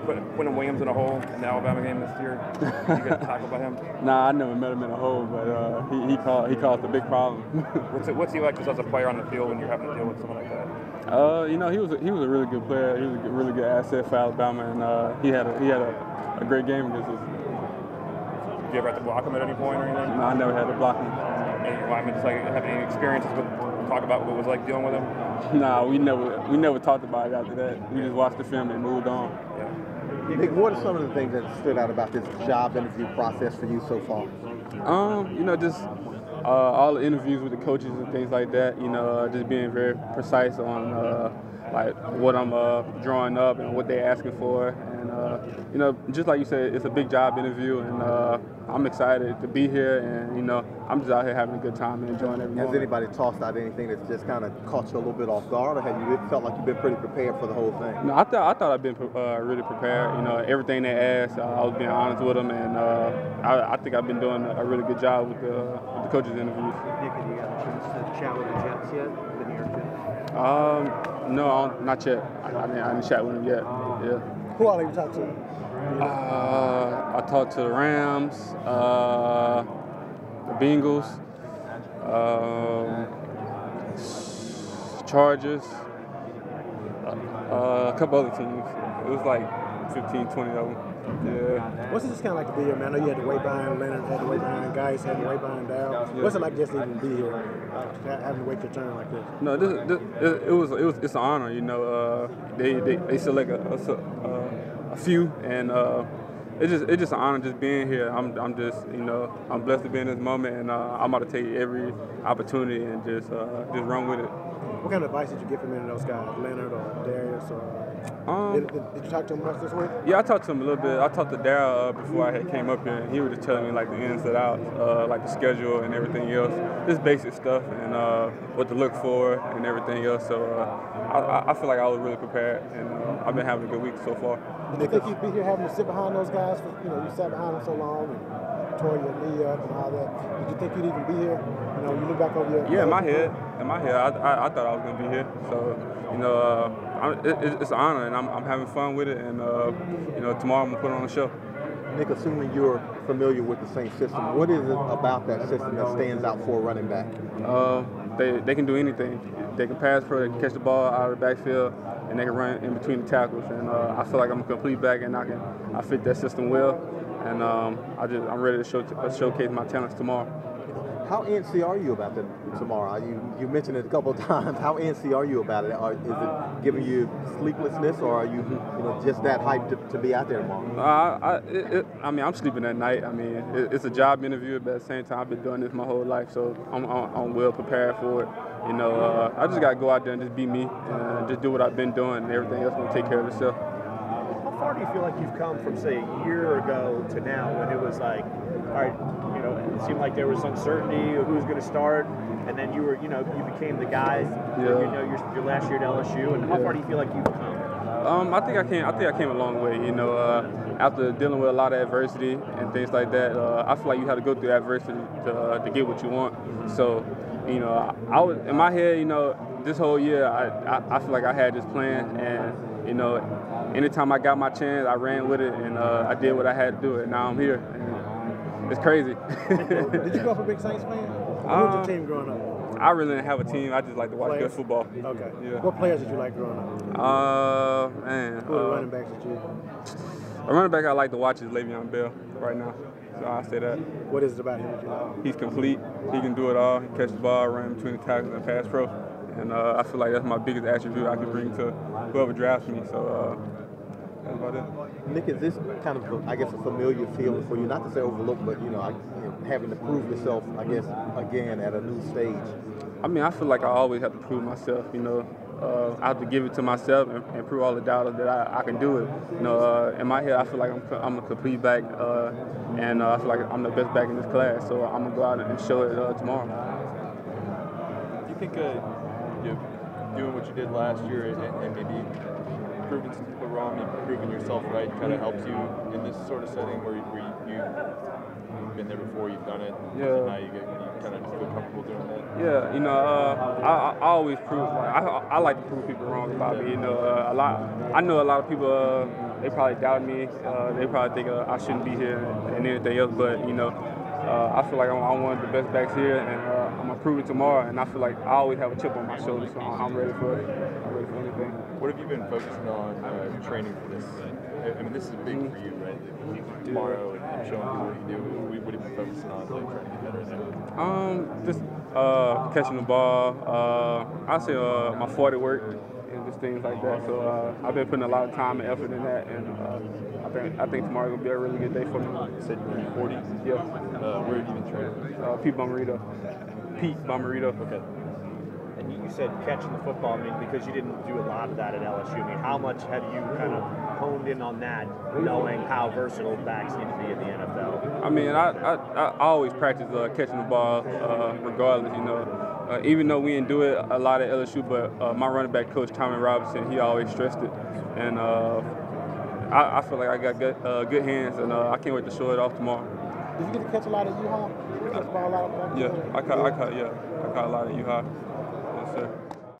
Quentin Williams in a hole in the Alabama game this year? Did you get tackled by him? Nah, I never met him in a hole, but he caused a big problem. What's he like just as a player on the field when you're having to deal with someone like that? You know, he was a really good player. He was a really good asset for Alabama, and he had a great game against us. Did you ever have to block him at any point or anything? No, I never had to block him. Any linemen just like have any experiences with talk about what it was like dealing with him? Nah, we never talked about it after that. We just watched the film and moved on. Yeah. Nick, what are some of the things that stood out about this job interview process for you so far? You know, just all the interviews with the coaches and things like that. You know, just being very precise on like what I'm drawing up and what they're asking for. And you know, just like you said, it's a big job interview, and I'm excited to be here. And you know, I'm just out here having a good time and enjoying every moment. Has anybody tossed out anything that's just kind of caught you a little bit off guard, or have you felt like you've been pretty prepared for the whole thing? No, I thought I've been really prepared. You know, everything they asked, I was being honest with them, and I think I've been doing a really good job with the coaches' interviews. Nick, have you got a chance to chat with the Jets yet? The New York Jets? No, not yet. I didn't chat with them yet. Yeah. Who all have you talked to? I talked to the Rams, the Bengals, Chargers, a couple other teams. It was like 15, 20 of them. Yeah. What's it just kind of like to be here, man? I know you had to wait behind Leonard, had to wait behind guys, had to wait behind Dow. Yeah. What's it like just to even be here, having to wait your turn like this? No, it's an honor. You know, they select a few, and it's just an honor just being here. I'm just, you know, I'm blessed to be in this moment, and I'm about to take every opportunity and just run with it. What kind of advice did you get from any of those guys, Leonard or Darius? Or did you talk to him much this week? Yeah, I talked to him a little bit. I talked to Darryl before I came up here, and he was just telling me like the ins and outs, like the schedule and everything else, just basic stuff, and what to look for and everything else. So I feel like I was really prepared, and I've been having a good week so far. Did you think you'd be here having to sit behind those guys? You know, you sat behind them so long and tore your knee up and all that. Did you think you'd even be here? You know, you look back over your in my head, I thought I was gonna be here. So you know, it's an honor, and I'm having fun with it. And you know, tomorrow I'm gonna put on a show. Nick, assuming you're familiar with the same system, what is it about that system that stands out for a running back? They can do anything. They can pass pro, they can catch the ball out of the backfield, and they can run in between the tackles. And I feel like I'm a complete back, and I fit that system well. And I'm ready to showcase my talents tomorrow. How antsy are you about that tomorrow? You mentioned it a couple of times. How antsy are you about it? Is it giving you sleeplessness, or are you just that hyped to be out there tomorrow? I mean, I'm sleeping at night. I mean, it's a job interview, but at the same time, I've been doing this my whole life, so I'm well prepared for it. You know, I just got to go out there and just be me, and just do what I've been doing, and everything else will take care of itself. How far do you feel like you've come from, say, a year ago to now, when it was like, all right, you know, it seemed like there was uncertainty of who was going to start, and then you became the guy. Yeah. You know, your last year at LSU, and how far do you feel like you've come? I think I came a long way. You know, after dealing with a lot of adversity and things like that, I feel like you have to go through adversity to get what you want. So, you know, I was in my head. You know, this whole year, I feel like I had this plan, and you know, anytime I got my chance, I ran with it, and I did what I had to do, and now I'm here. And it's crazy. Did you grow up a big Saints fan? Who was your team growing up? I really didn't have a team. I just like to watch good football. Okay. Yeah. What players did you like growing up? Man. Who are the running backs that you? A running back I like to watch is Le'Veon Bell right now. So I'll say that. What is it about him that you like? He's complete. He can do it all. He catches the ball, run between the tackles, and pass pro. And I feel like that's my biggest attribute I can bring to whoever drafts me. So that's about it. Nick, is this kind of, I guess, a familiar feeling for you? Not to say overlooked, but having to prove yourself, I guess, again at a new stage. I mean, I feel like I always have to prove myself. You know, I have to give it to myself and prove all the doubters that I can do it. You know, in my head, I feel like I'm a complete back, and I feel like I'm the best back in this class. So I'm gonna go out and show it tomorrow. Do you think doing what you did last year and maybe proving some people wrong and proving yourself right kind of helps you in this sort of setting where you've been there before, you've done it, and now you kind of just feel comfortable doing that? Yeah, you know, I always prove. I like to prove people wrong about me. You know, I know a lot of people. They probably doubt me. They probably think I shouldn't be here and anything else. But you know, I feel like I'm one of the best backs here, and I'm gonna prove it tomorrow. And I feel like I always have a chip on my shoulder, so I'm ready for it. I'm ready for anything. What have you been focusing on training for this? I mean, this is big for you, right? Tomorrow and showing people what you do. What have you been focusing on, like, trying to get better at that? Just catching the ball. I say my 40 work and just things like that. So I've been putting a lot of time and effort in that, and I think tomorrow's gonna be a really good day for me. You said you're 40? Yeah. Where have you been training? Pete Bomarito. Okay. And you said catching the football, I mean, because you didn't do a lot of that at LSU. I mean, how much have you kind of honed in on that, knowing how versatile backs need to be in the NFL? I mean, I always practice catching the ball, regardless, you know. Even though we didn't do it a lot at LSU, but my running back coach, Tommy Robinson, he always stressed it. And I feel like I got good hands, and I can't wait to show it off tomorrow. Did you get to catch a lot of U-Haul? Yeah, I caught a lot of U-Haul. Yes, sir.